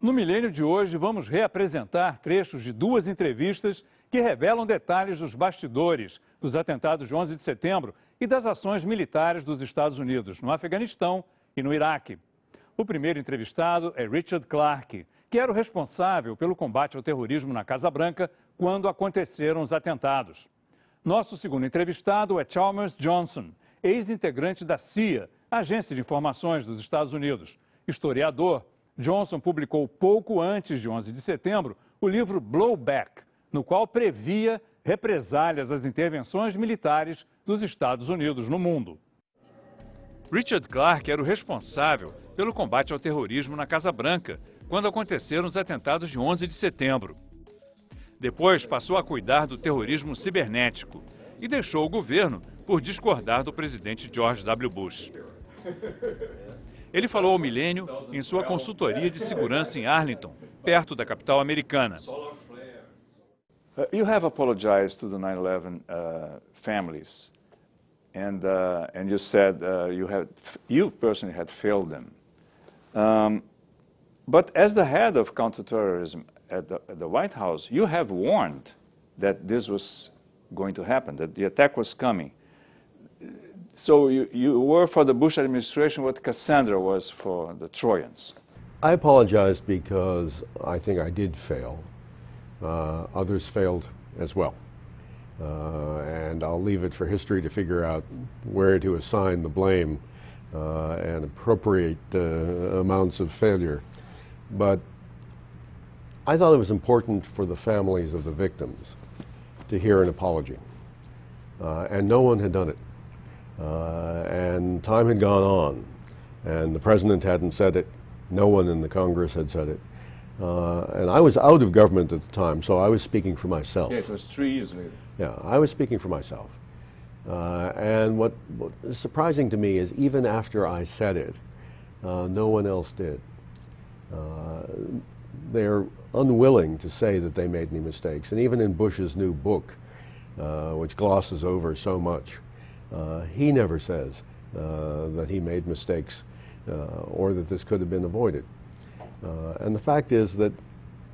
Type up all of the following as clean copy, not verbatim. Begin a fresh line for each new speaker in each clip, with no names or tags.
No Milênio de hoje, vamos reapresentar trechos de duas entrevistas que revelam detalhes dos bastidores dos atentados de 11 de setembro e das ações militares dos Estados Unidos no Afeganistão e no Iraque. O primeiro entrevistado é Richard Clarke, que era o responsável pelo combate ao terrorismo na Casa Branca quando aconteceram os atentados. Nosso segundo entrevistado é Chalmers Johnson, ex-integrante da CIA, Agência de Informações dos Estados Unidos. Historiador, Johnson publicou pouco antes de 11 de setembro o livro Blowback, no qual previa represálias às intervenções militares dos Estados Unidos no mundo. Richard Clarke era o responsável pelo combate ao terrorismo na Casa Branca, quando aconteceram os atentados de 11 de setembro. Depois passou a cuidar do terrorismo cibernético e deixou o governo por discordar do presidente George W. Bush. Ele falou ao Milênio em sua consultoria de segurança em Arlington, perto da capital americana.
You have apologized to the 9/11 families, and you said you personally had failed them. But as the head of counterterrorism at the White House, you have warned that this was going to happen, that the attack was coming. So you were for the Bush administration what Cassandra was for the Trojans.
I apologized because I think I did fail. Others failed as well. And I'll leave it for history to figure out where to assign the blame and appropriate amounts of failure. But I thought it was important for the families of the victims to hear an apology. And no one had done it. And time had gone on, and the president hadn't said it, no one in the Congress had said it. And I was out of government at the time, so I was speaking for myself.
Yeah, it was 3 years later.
Yeah, I was speaking for myself. And what is surprising to me is even after I said it, no one else did. They're unwilling to say that they made any mistakes. And even in Bush's new book, which glosses over so much, he never says that he made mistakes or that this could have been avoided. And the fact is that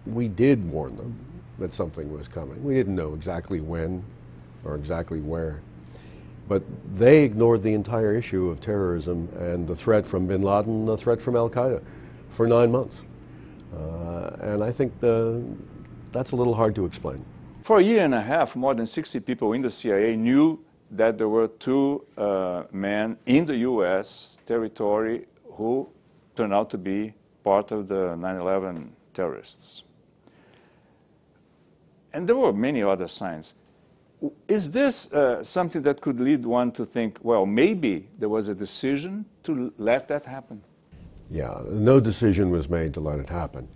we did warn them that something was coming. We didn't know exactly when or exactly where. But they ignored the entire issue of terrorism and the threat from bin Laden and the threat from Al-Qaeda for 9 months. And I think that's a little hard to explain.
For a year and a half, more than 60 people in the CIA knew that there were two men in the U.S. territory who turned out to be part of the 9/11 terrorists. And there were many other signs. Is this something that could lead one to think, well, maybe there was a decision to let that happen?
Yeah, no decision was made to let it happen.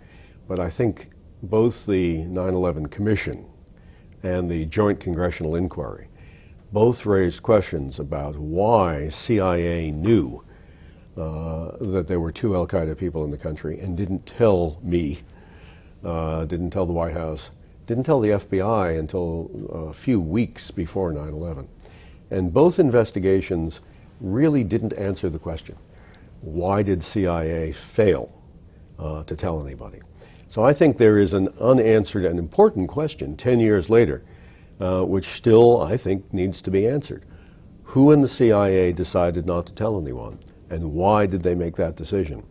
But I think both the 9/11 Commission and the Joint Congressional Inquiry both raised questions about why CIA knew that there were two Al-Qaeda people in the country and didn't tell me, didn't tell the White House, didn't tell the FBI until a few weeks before 9/11. And both investigations really didn't answer the question, why did CIA fail to tell anybody? So I think there is an unanswered and important question 10 years later, which still, I think, needs to be answered. Who in the CIA decided not to tell anyone, and why did they make that decision?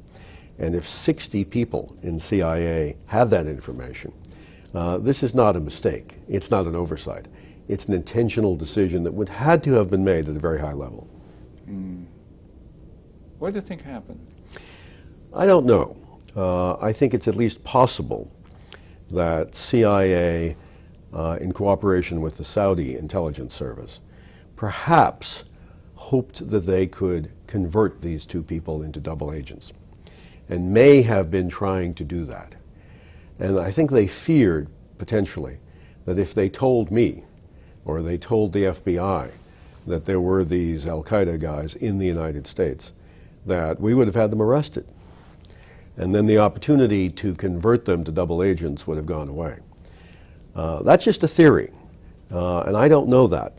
And if 60 people in CIA have that information, this is not a mistake. It's not an oversight. It's an intentional decision that would had to have been made at a very high level.
What do you think happened?
I don't know. I think it's at least possible that CIA, in cooperation with the Saudi intelligence service, perhaps hoped that they could convert these two people into double agents, and may have been trying to do that. And I think they feared, potentially, that if they told me, or they told the FBI, that there were these Al-Qaeda guys in the United States, that we would have had them arrested. And then the opportunity to convert them to double agents would have gone away. That's just a theory, and I don't know that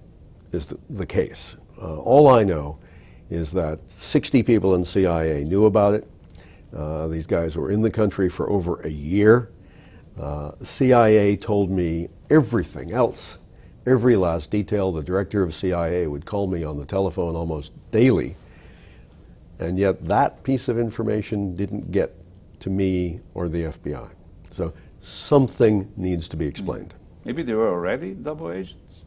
is the case. All I know is that 60 people in CIA knew about it. These guys were in the country for over a year. CIA told me everything else, every last detail. The director of CIA would call me on the telephone almost daily, and yet that piece of information didn't get to me or the FBI. So something needs to be explained.
Maybe they were already double agents?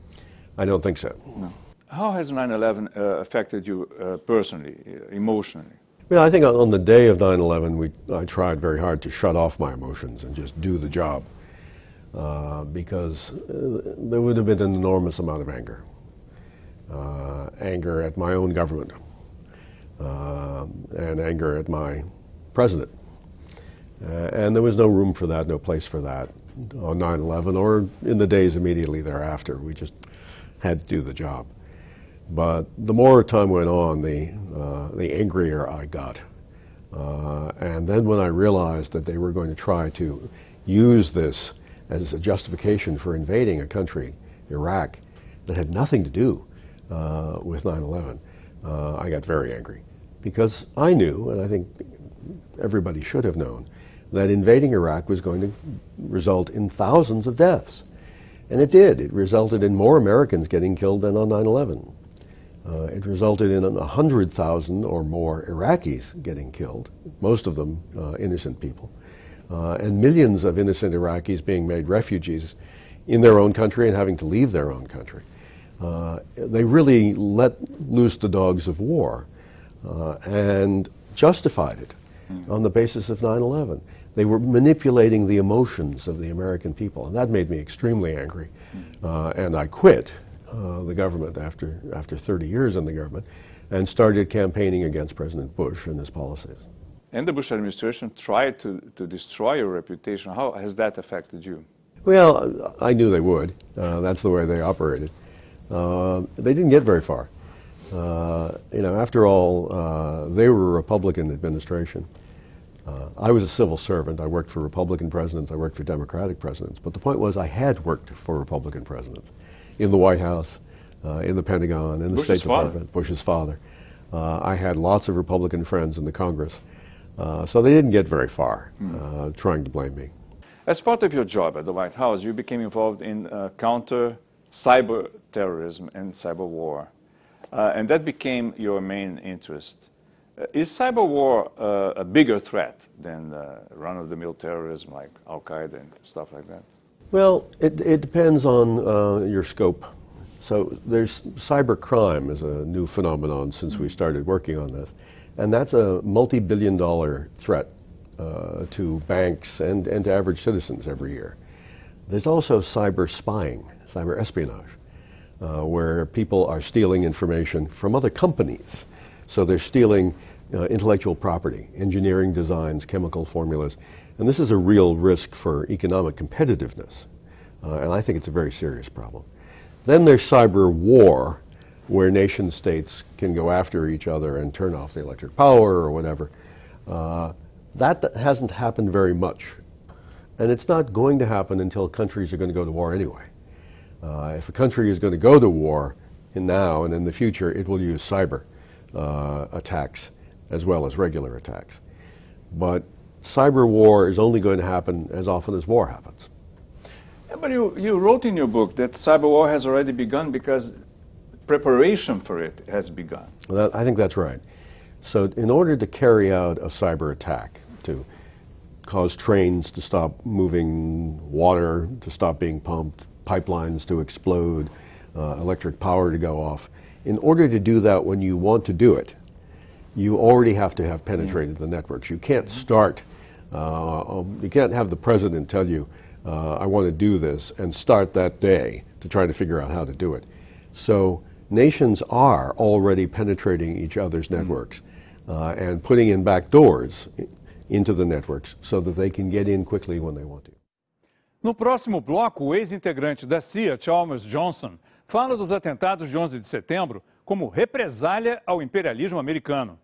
I don't think so.
No. How has 9/11 affected you personally, emotionally?
Well, I think on the day of 9/11, I tried very hard to shut off my emotions and just do the job, because there would have been an enormous amount of anger. Anger at my own government, and anger at my president. And there was no room for that, no place for that on 9/11 or in the days immediately thereafter. We just had to do the job. But the more time went on, the angrier I got. And then when I realized that they were going to try to use this as a justification for invading a country, Iraq, that had nothing to do with 9/11, I got very angry. Because I knew, and I think everybody should have known, that invading Iraq was going to result in thousands of deaths. And it did. It resulted in more Americans getting killed than on 9/11. It resulted in 100,000 or more Iraqis getting killed, most of them innocent people, and millions of innocent Iraqis being made refugees in their own country and having to leave their own country. They really let loose the dogs of war and justified it on the basis of 9/11. They were manipulating the emotions of the American people, and that made me extremely angry. And I quit the government after 30 years in the government and started campaigning against President Bush and his policies.
And the Bush administration tried to destroy your reputation. How has that affected you?
Well, I knew they would. That's the way they operated. They didn't get very far. You know, after all, they were a Republican administration. I was a civil servant. I worked for Republican presidents. I worked for Democratic presidents. But the point was I had worked for Republican presidents in the White House, in the Pentagon, in the State Department, Bush's father. I had lots of Republican friends in the Congress. So they didn't get very far trying to blame me.
As part of your job at the White House, you became involved in counter cyber terrorism and cyber war. And that became your main interest. Is cyber war a bigger threat than run-of-the-mill terrorism like Al-Qaeda and stuff like that?
Well, it depends on your scope. So there's cyber crime is a new phenomenon since we started working on this. And that's a multi-billion-dollar threat to banks and to average citizens every year. There's also cyber spying, cyber espionage, where people are stealing information from other companies. So they're stealing intellectual property, engineering designs, chemical formulas. And this is a real risk for economic competitiveness. And I think it's a very serious problem. Then there's cyber war, where nation states can go after each other and turn off the electric power or whatever. That hasn't happened very much. And it's not going to happen until countries are going to go to war anyway. If a country is going to go to war now and in the future, it will use cyber attacks as well as regular attacks. But cyber war is only going to happen as often as war happens.
Yeah, but you wrote in your book that cyber war has already begun because preparation for it has begun.
Well, I think that's right. So in order to carry out a cyber attack, to cause trains to stop moving, water to stop being pumped, pipelines to explode, electric power to go off, in order to do that when you want to do it, you already have to have penetrated the networks. You can't start, you can't have the president tell you, I want to do this, and start that day to try to figure out how to do it. So nations are already penetrating each other's networks and putting in back doors into the networks so that they can get in quickly when they want to.
No próximo bloco, o ex-integrante da CIA, Chalmers Johnson, fala dos atentados de 11 de setembro como represália ao imperialismo americano.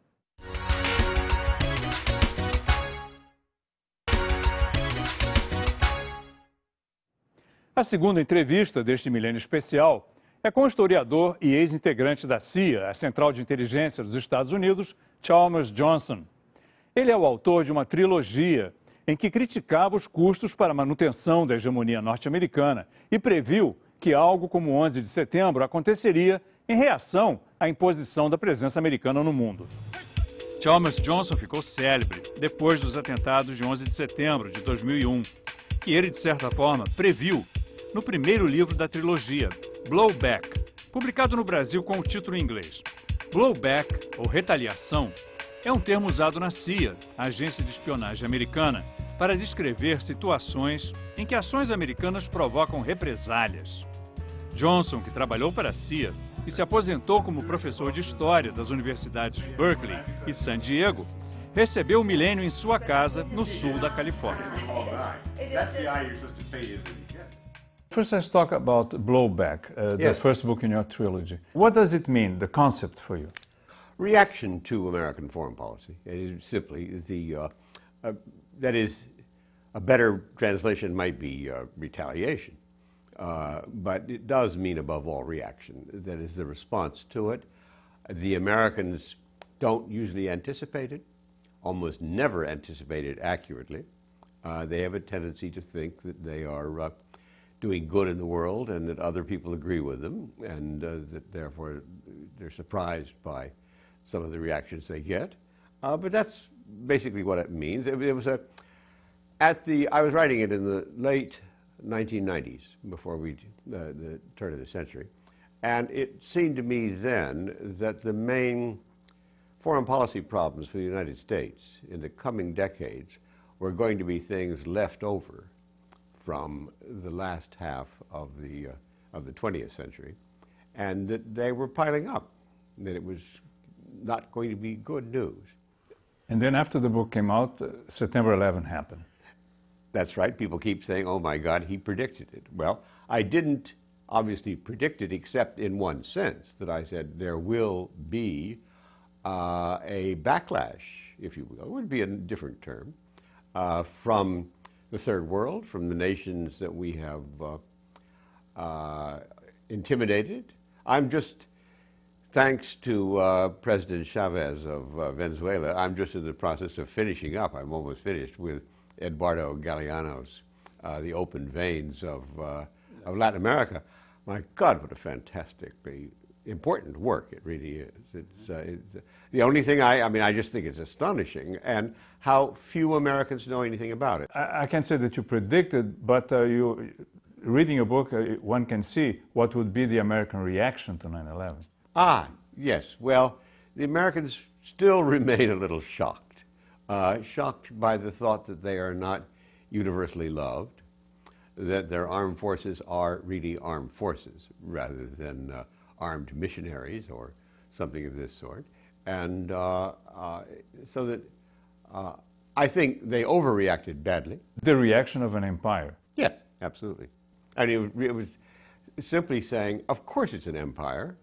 A segunda entrevista deste milênio especial é com o historiador e ex-integrante da CIA, a Central de Inteligência dos Estados Unidos, Chalmers Johnson. Ele é o autor de uma trilogia em que criticava os custos para a manutenção da hegemonia norte-americana e previu que algo como o 11 de setembro aconteceria em reação à imposição da presença americana no mundo. Thomas Johnson ficou célebre depois dos atentados de 11 de setembro de 2001, que ele, de certa forma, previu no primeiro livro da trilogia, Blowback, publicado no Brasil com o título em inglês. Blowback, ou retaliação, é um termo usado na CIA, a agência de espionagem americana, para descrever situações em que ações americanas provocam represálias. Johnson, que trabalhou para a CIA e se aposentou como professor de História das universidades de Berkeley e San Diego, recebeu o milênio em sua casa no sul da Califórnia. First, let's talk about Blowback, the first book in your trilogy. What does it mean, the concept for you?
Reaction to American foreign policy. It is simply that is, a better translation might be retaliation. But it does mean, above all, reaction. That is the response to it. The Americans don't usually anticipate it, almost never anticipate it accurately. They have a tendency to think that they are doing good in the world and that other people agree with them, and that therefore they're surprised by some of the reactions they get. But that's basically what it means. It was I was writing it in the late 1990s, before the turn of the century, and it seemed to me then that the main foreign policy problems for the United States in the coming decades were going to be things left over from the last half of the 20th century, and that they were piling up, that it was not going to be good news.
And then after the book came out, September 11 happened.
That's right. People keep saying, oh my God, he predicted it. Well, I didn't obviously predict it, except in one sense, that I said there will be a backlash, if you will. It would be a different term, from the third world, from the nations that we have intimidated. I'm just, thanks to President Chavez of Venezuela, I'm just in the process of finishing up. I'm almost finished with Eduardo Galeano's The Open Veins of Latin America. My God, what a fantastically important work it really is. It's the only thing I just think it's astonishing, and how few Americans know anything about it.
I can't say that you predicted, but reading your book, one can see what would be the American reaction to 9/11.
Ah, yes. Well, the Americans still remain a little shocked. Shocked by the thought that they are not universally loved, that their armed forces are really armed forces rather than armed missionaries or something of this sort. And so that I think they overreacted badly.
The reaction of an empire.
Yes, absolutely. I mean, it was simply saying, of course it's an empire,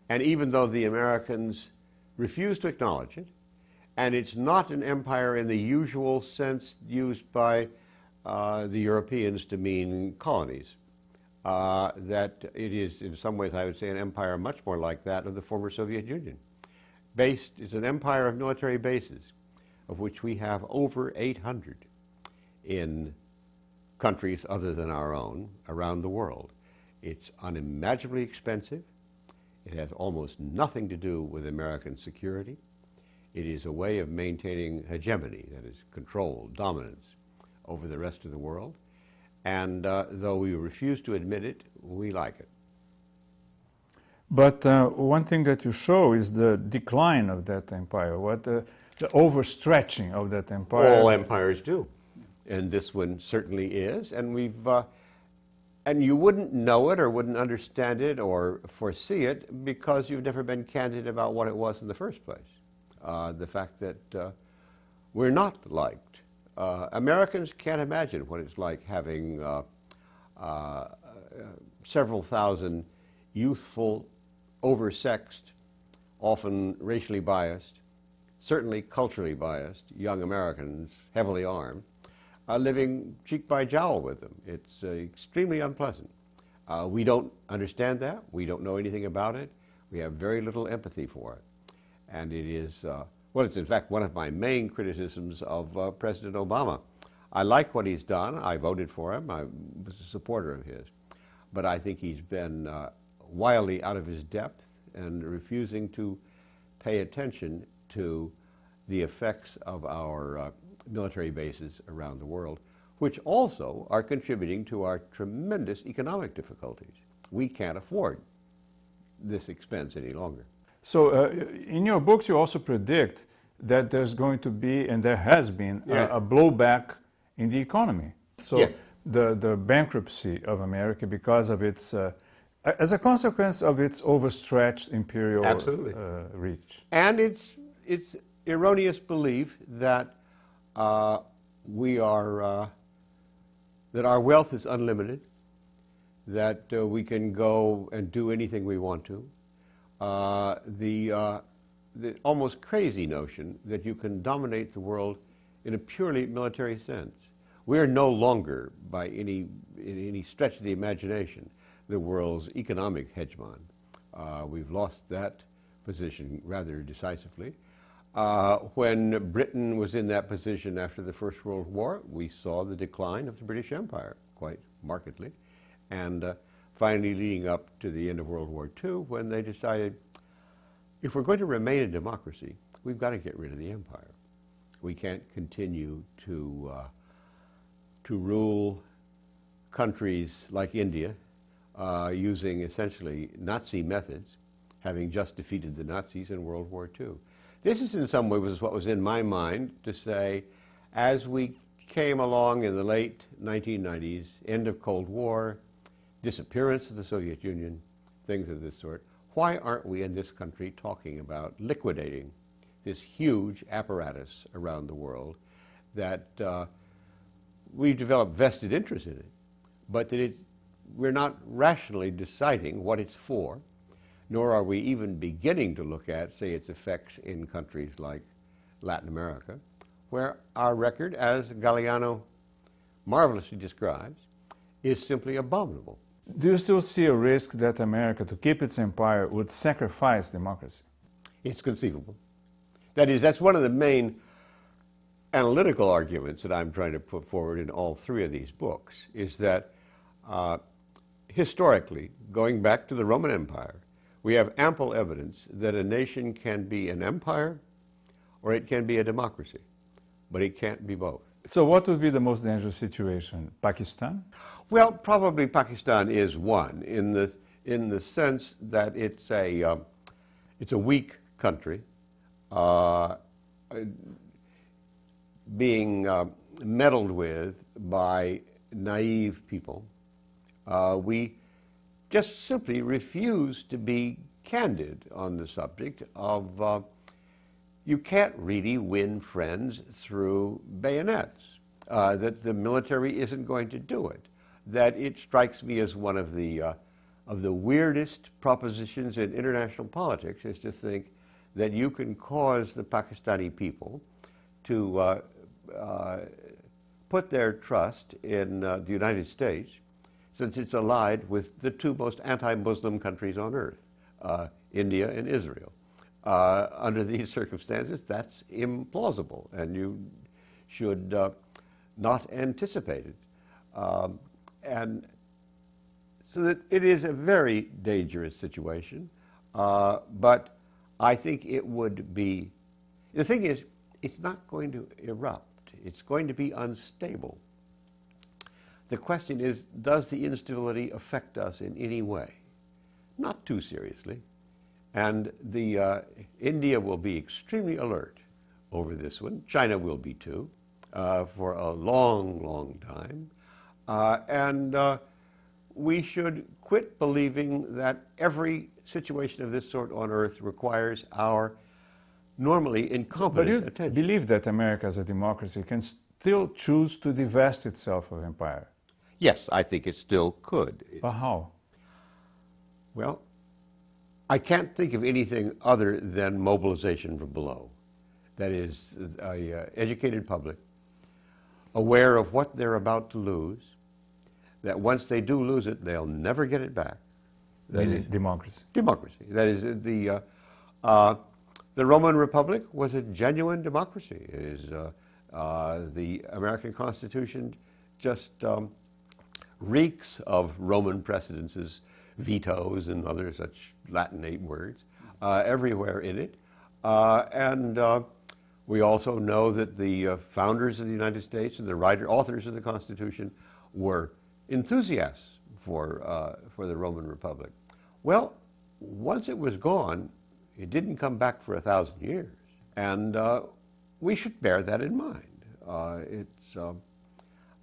and even though the Americans refuse to acknowledge it, and it's not an empire in the usual sense used by the Europeans to mean colonies, that it is, in some ways, I would say, an empire much more like that of the former Soviet Union. It's an empire of military bases, of which we have over 800 in countries other than our own around the world. It's unimaginably expensive. It has almost nothing to do with American security. It is a way of maintaining hegemony, that is, control, dominance over the rest of the world. And though we refuse to admit it, we like it.
But one thing that you show is the decline of that empire, the overstretching of that empire.
All empires do. And this one certainly is. And and you wouldn't know it or wouldn't understand it or foresee it because you've never been candid about what it was in the first place. The fact that we're not liked. Americans can't imagine what it's like having several thousand youthful, oversexed, often racially biased, certainly culturally biased, young Americans, heavily armed, living cheek by jowl with them. It's extremely unpleasant. We don't understand that. We don't know anything about it. We have very little empathy for it. And it is
Well, it's in fact one of my main criticisms of President Obama. I like what he's done. I voted for him. I was a supporter of his. But I think he's been wildly out of his depth and refusing to pay attention to the effects of our military bases around the world, which also are contributing to our tremendous economic difficulties. We can't afford this expense any longer.
So in your books you also predict that there's going to be, and there has been, a blowback in the economy. So
yes.
the bankruptcy of America because of its, as a consequence of its overstretched imperial reach.
And it's erroneous belief that we are, that our wealth is unlimited, that we can go and do anything we want to. The almost crazy notion that you can dominate the world in a purely military sense. We are no longer, by in any stretch of the imagination, the world's economic hegemon. We've lost that position rather decisively. When Britain was in that position after the First World War, we saw the decline of the British Empire quite markedly. And finally leading up to the end of World War II, when they decided, if we're going to remain a democracy, we've got to get rid of the empire. We can't continue to rule countries like India using essentially Nazi methods, having just defeated the Nazis in World War II. This is in some ways what was in my mind to say, as we came along in the late 1990s, end of Cold War, disappearance of the Soviet Union, things of this sort, why aren't we in this country talking about liquidating this huge apparatus around the world that we've developed vested interest in it, but that we're not rationally deciding what it's for, nor are we even beginning to look at, say, its effects in countries like Latin America, where our record, as Galeano marvelously describes, is simply abominable.
Do you still see a risk that America, to keep its empire, would sacrifice democracy?
It's conceivable. That is, that's one of the main analytical arguments that I'm trying to put forward in all three of these books, is that historically, going back to the Roman Empire, we have ample evidence that a nation can be an empire or it can be a democracy, but it can't be both.
So what would be the most dangerous situation? Pakistan?
Well, probably Pakistan is one, in the sense that it's a weak country, being meddled with by naive people. We just simply refuse to be candid on the subject of you can't really win friends through bayonets, that the military isn't going to do it, that it strikes me as one of the weirdest propositions in international politics is to think that you can cause the Pakistani people to put their trust in the United States, since it's allied with the two most anti-Muslim countries on earth, India and Israel. Under these circumstances, that's implausible, and you should not anticipate it. And so that it is a very dangerous situation, but I think it would be, the thing is, it's not going to erupt. It's going to be unstable. The question is, does the instability affect us in any way? Not too seriously. And India will be extremely alert over this one. China will be too, for a long, long time. And we should quit believing that every situation of this sort on earth requires our normally incompetent attention.
But you believe that America as a democracy can still choose to divest itself of empire?
Yes, I think it still could.
But how?
Well, I can't think of anything other than mobilization from below. That is, an educated public, aware of what they're about to lose, that once they do lose it, they'll never get it back.
That is democracy.
Democracy. That is, The Roman Republic was a genuine democracy. The American Constitution just reeks of Roman precedences, vetoes and other such Latinate words everywhere in it. We also know that the founders of the United States and the authors of the Constitution were enthusiasts for the Roman Republic. Well, once it was gone, it didn't come back for 1,000 years. And we should bear that in mind. It's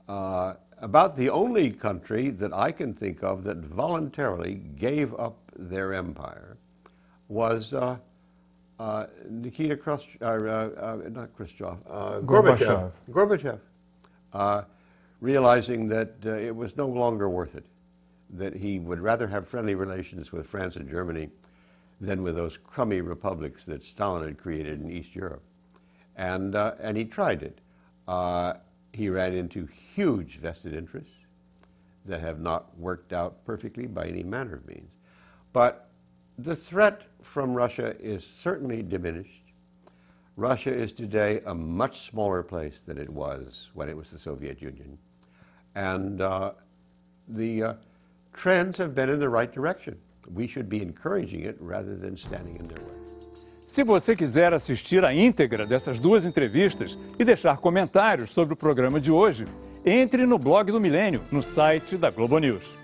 about the only country that I can think of that voluntarily gave up their empire was Gorbachev, realizing that it was no longer worth it, that he would rather have friendly relations with France and Germany than with those crummy republics that Stalin had created in East Europe. And he tried it. He ran into huge vested interests that have not worked out perfectly by any manner of means. But the threat from Russia is certainly diminished. Russia is today a much smaller place than it was when it was the Soviet Union. And the trends have been in the right direction. We should be encouraging it rather than standing in their way.
Se você quiser assistir a íntegra dessas duas entrevistas e deixar comentários sobre o programa de hoje, entre no blog do Milênio, no site da Globo News.